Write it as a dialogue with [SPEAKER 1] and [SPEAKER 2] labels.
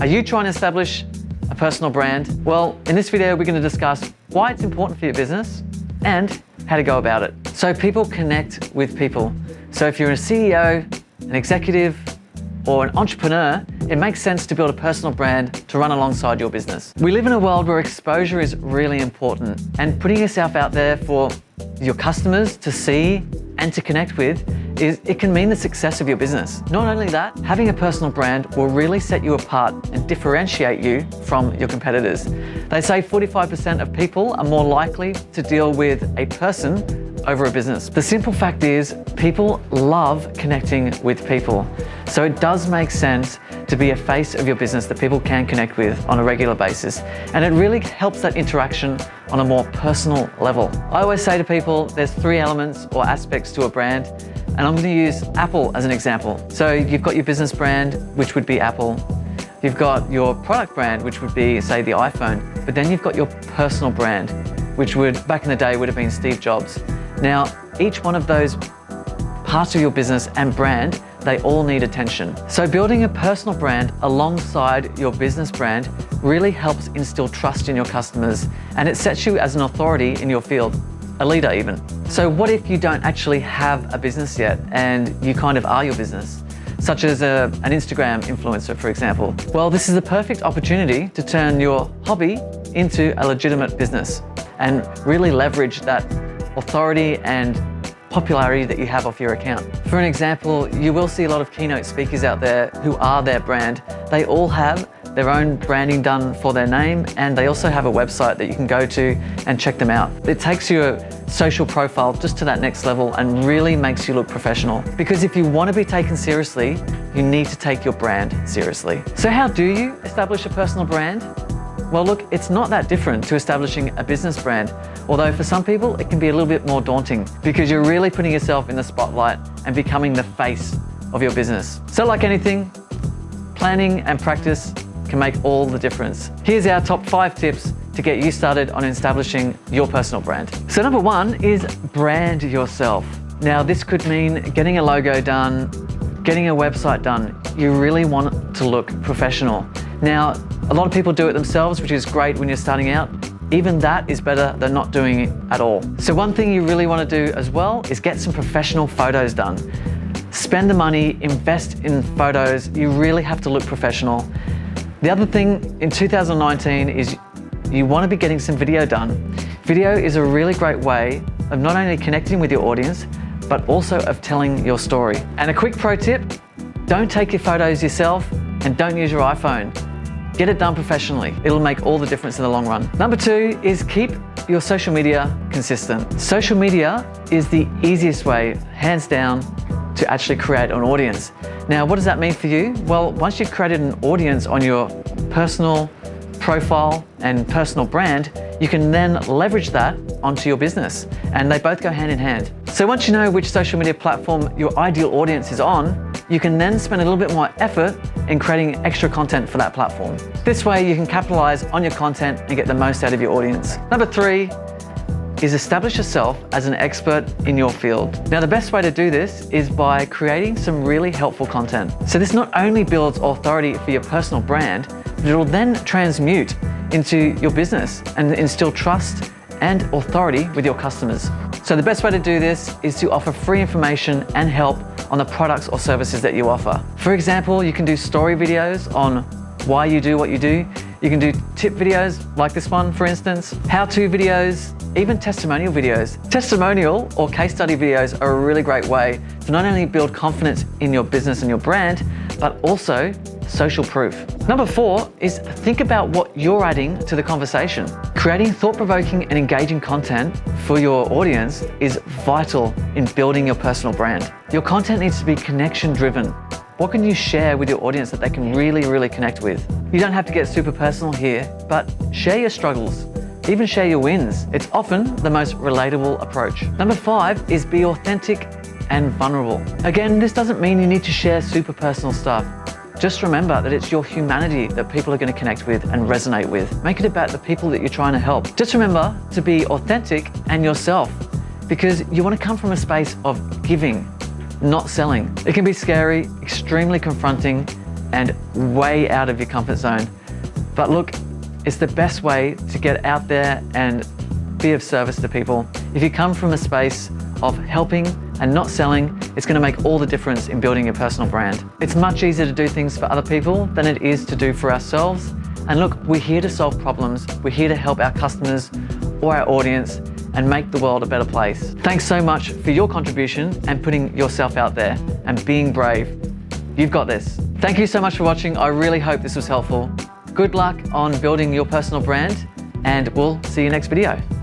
[SPEAKER 1] Are you trying to establish a personal brand? Well, in this video, we're going to discuss why it's important for your business and how to go about it. So people connect with people. So if you're a CEO, an executive, or an entrepreneur, it makes sense to build a personal brand to run alongside your business. We live in a world where exposure is really important, and putting yourself out there for your customers to see and to connect with it can mean the success of your business. Not only that, having a personal brand will really set you apart and differentiate you from your competitors. They say 45% of people are more likely to deal with a person over a business. The simple fact is, people love connecting with people. So it does make sense to be a face of your business that people can connect with on a regular basis. And it really helps that interaction on a more personal level. I always say to people, there's 3 elements or aspects to a brand, and I'm going to use Apple as an example. So you've got your business brand, which would be Apple. You've got your product brand, which would be, say, the iPhone. But then you've got your personal brand, which would, back in the day, would have been Steve Jobs. Now, each one of those parts of your business and brand, they all need attention. So building a personal brand alongside your business brand really helps instill trust in your customers, and it sets you as an authority in your field, a leader even. So what if you don't actually have a business yet and you kind of are your business, such as an Instagram influencer, for example? Well, this is the perfect opportunity to turn your hobby into a legitimate business and really leverage that authority and popularity that you have off your account. For an example, you will see a lot of keynote speakers out there who are their brand. They all have their own branding done for their name, and they also have a website that you can go to and check them out. It takes your social profile just to that next level and really makes you look professional. Because if you want to be taken seriously, you need to take your brand seriously. So how do you establish a personal brand? Well, look, it's not that different to establishing a business brand, although for some people it can be a little bit more daunting because you're really putting yourself in the spotlight and becoming the face of your business. So like anything, planning and practice can make all the difference. Here's our top 5 tips to get you started on establishing your personal brand. So number 1 is brand yourself. Now this could mean getting a logo done, getting a website done. You really want to look professional. Now, a lot of people do it themselves, which is great when you're starting out. Even that is better than not doing it at all. So one thing you really want to do as well is get some professional photos done. Spend the money, invest in photos. You really have to look professional. The other thing in 2019 is you want to be getting some video done. Video is a really great way of not only connecting with your audience, but also of telling your story. And a quick pro tip, don't take your photos yourself and don't use your iPhone. Get it done professionally. It'll make all the difference in the long run. Number 2 is keep your social media consistent. Social media is the easiest way, hands down, to actually create an audience. Now, what does that mean for you? Well, once you've created an audience on your personal profile and personal brand, you can then leverage that onto your business, and they both go hand in hand. So once you know which social media platform your ideal audience is on, you can then spend a little bit more effort in creating extra content for that platform. This way you can capitalize on your content and get the most out of your audience. Number 3 is establish yourself as an expert in your field. Now the best way to do this is by creating some really helpful content. So this not only builds authority for your personal brand, but it will then transmute into your business and instill trust and authority with your customers. So the best way to do this is to offer free information and help on the products or services that you offer. For example, you can do story videos on why you do what you do. You can do tip videos like this one, for instance, how-to videos, even testimonial videos. Testimonial or case study videos are a really great way to not only build confidence in your business and your brand, but also social proof. Number 4 is think about what you're adding to the conversation. Creating thought-provoking and engaging content for your audience is vital in building your personal brand. Your content needs to be connection-driven. What can you share with your audience that they can really connect with? You don't have to get super personal here, but share your struggles. Even share your wins. It's often the most relatable approach. Number 5 is be authentic and vulnerable. Again, this doesn't mean you need to share super personal stuff. Just remember that it's your humanity that people are going to connect with and resonate with. Make it about the people that you're trying to help. Just remember to be authentic and yourself, because you want to come from a space of giving, not selling. It can be scary, extremely confronting, and way out of your comfort zone. But look, it's the best way to get out there and be of service to people. If you come from a space of helping and not selling, it's going to make all the difference in building your personal brand. It's much easier to do things for other people than it is to do for ourselves. And look, we're here to solve problems. We're here to help our customers or our audience and make the world a better place. Thanks so much for your contribution and putting yourself out there and being brave. You've got this. Thank you so much for watching. I really hope this was helpful. Good luck on building your personal brand, and we'll see you next video.